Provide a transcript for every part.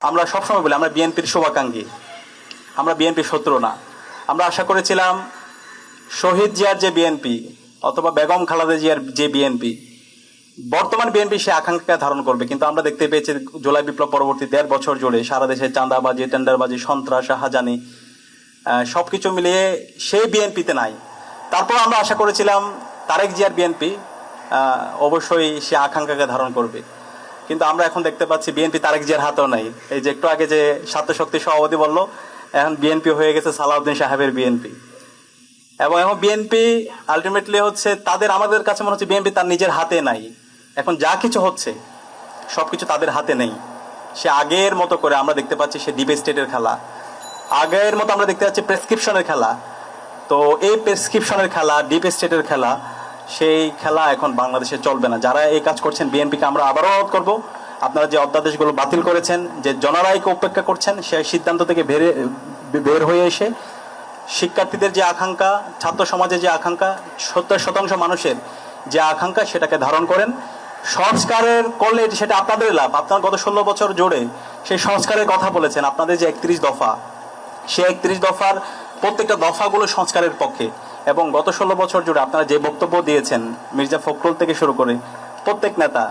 আমরা সবসময় বলি আমরা বিএনপির শুভাকাঙ্ক্ষী, আমরা বিএনপির শত্রু না। আমরা আশা করেছিলাম শহীদ জিয়ার যে বিএনপি অথবা বেগম খালেদা জিয়ার যে বিএনপি, বর্তমান বিএনপি সে আকাঙ্ক্ষা ধারণ করবে, কিন্তু আমরা দেখতে পেয়েছি জুলাই বিপ্লব পরবর্তী ১.৫ বছর জুড়ে সারা দেশে চাঁদাবাজি, টেন্ডারবাজি, সন্ত্রাস, হাজানি সবকিছু মিলিয়ে সেই বিএনপিতে নাই। তারপর আমরা আশা করেছিলাম তারেক জিয়ার বিএনপি অবশ্যই সে আকাঙ্ক্ষাকে ধারণ করবে, কিন্তু আমরা এখন দেখতে পাচ্ছি বিএনপি তারেক জিয়ার হাতেও নাই। এই যে একটু আগে যে ছাত্র শক্তি সভাপতি বললো, এখন বিএনপি হয়ে গেছে সালাউদ্দিন সাহেবের বিএনপি। এবং এখন বিএনপি আলটিমেটলি হচ্ছে তাদের, আমাদের কাছে মনে হচ্ছে বিএনপি তার নিজের হাতে নাই। এখন যা কিছু হচ্ছে সবকিছু তাদের হাতে নেই। সে আগের মতো করে আমরা দেখতে পাচ্ছি সে ডিপ স্টেটের খেলা, আগের মতো আমরা দেখতে পাচ্ছি প্রেসক্রিপশনের খেলা। তো এই প্রেসক্রিপশনের খেলা, ডিপ স্টেটের খেলা, সেই খেলা এখন বাংলাদেশে চলবে না। যারা এই কাজ করছেন বিএনপিকে আমরা আবারও অনুরোধ করবো, আপনারা যে অধ্যাদেশগুলো বাতিল করেছেন, যে জনরায়কে উপেক্ষা করছেন, সেই সিদ্ধান্ত থেকে বের হয়ে এসে শিক্ষার্থীদের যে আকাঙ্ক্ষা, ছাত্র সমাজের যে আকাঙ্ক্ষা, ৭০% মানুষের যে আকাঙ্ক্ষা, সেটাকে ধারণ করেন। সংস্কারের করলে সেটা আপনাদের লাভ। আপনার গত ১৬ বছর জুড়ে সেই সংস্কারের কথা বলেছেন। আপনাদের যে ৩১ দফা, সেই ৩১ দফার প্রত্যেকটা দফাগুলো সংস্কারের পক্ষে। এবং গত ১৬ বছর জুড়ে আপনারা যে বক্তব্য দিয়েছেন, মির্জা ফখরুল থেকে শুরু করে প্রত্যেক নেতা,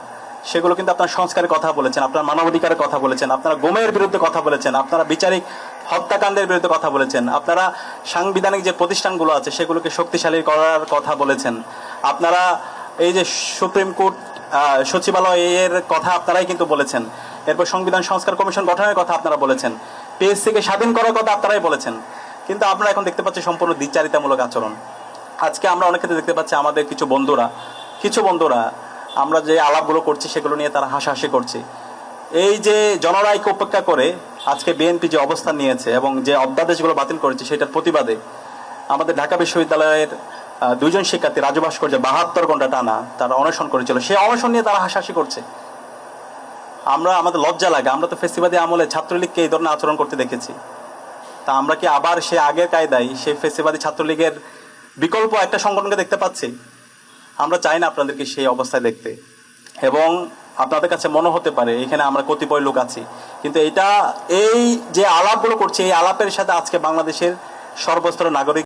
সেগুলো কিন্তু আপনার সংস্কারের কথা বলেছেন, আপনার মানবাধিকারের কথা বলেছেন, আপনারা গুমের বিরুদ্ধে কথা বলেছেন, আপনারা বিচারিক হত্যাকাণ্ডের বিরুদ্ধে কথা বলেছেন, আপনারা সাংবিধানিক যে প্রতিষ্ঠানগুলো আছে সেগুলোকে শক্তিশালী করার কথা বলেছেন, আপনারা এই যে সুপ্রিম কোর্ট সচিবালয়ের কথা আপনারাই কিন্তু বলেছেন, এরপর সংবিধান সংস্কার কমিশন গঠনের কথা আপনারা বলেছেন, পিএসসিকে স্বাধীন করার কথা আপনারাই বলেছেন। কিন্তু আমরা এখন দেখতে পাচ্ছি সম্পূর্ণ দ্বিচারিতামূলক আচরণ। আজকে আমরা অনেক ক্ষেত্রে দেখতে পাচ্ছি আমাদের কিছু বন্ধুরা আমরা যে আলাপগুলো করছি সেগুলো নিয়ে তারা হাসাহাসি করছে। এই যে জনরায়কে উপেক্ষা করে আজকে বিএনপি যে অবস্থান নিয়েছে এবং যে অধ্যাদেশগুলো বাতিল করেছে, সেটার প্রতিবাদে আমাদের ঢাকা বিশ্ববিদ্যালয়ের ২ জন শিক্ষার্থী রাজু ভাস্কর যে ৭২ ঘন্টা টানা তারা অনশন করেছিল, সেই অনশন নিয়ে তারা হাসাহাসি করছে। আমাদের লজ্জা লাগে। আমরা তো ফেসিবাদী আমলে ছাত্রলীগকে এই ধরনের আচরণ করতে দেখেছি। তা আমরা কি আবার সে আগের কায়দায় সেই ফেসিবাদী ছাত্রলীগের বিকল্প একটা সংগঠনকে দেখতে পাচ্ছি? আমরা চাই না আপনাদেরকে সেই অবস্থায় দেখতে। এবং আপনাদের কাছে মনে হতে পারে এখানে আমরা কতিপয় লোক আছি, কিন্তু এই যে আলাপগুলো করছি, এই আলাপের সাথে আজকে বাংলাদেশের সর্বস্তরের নাগরিক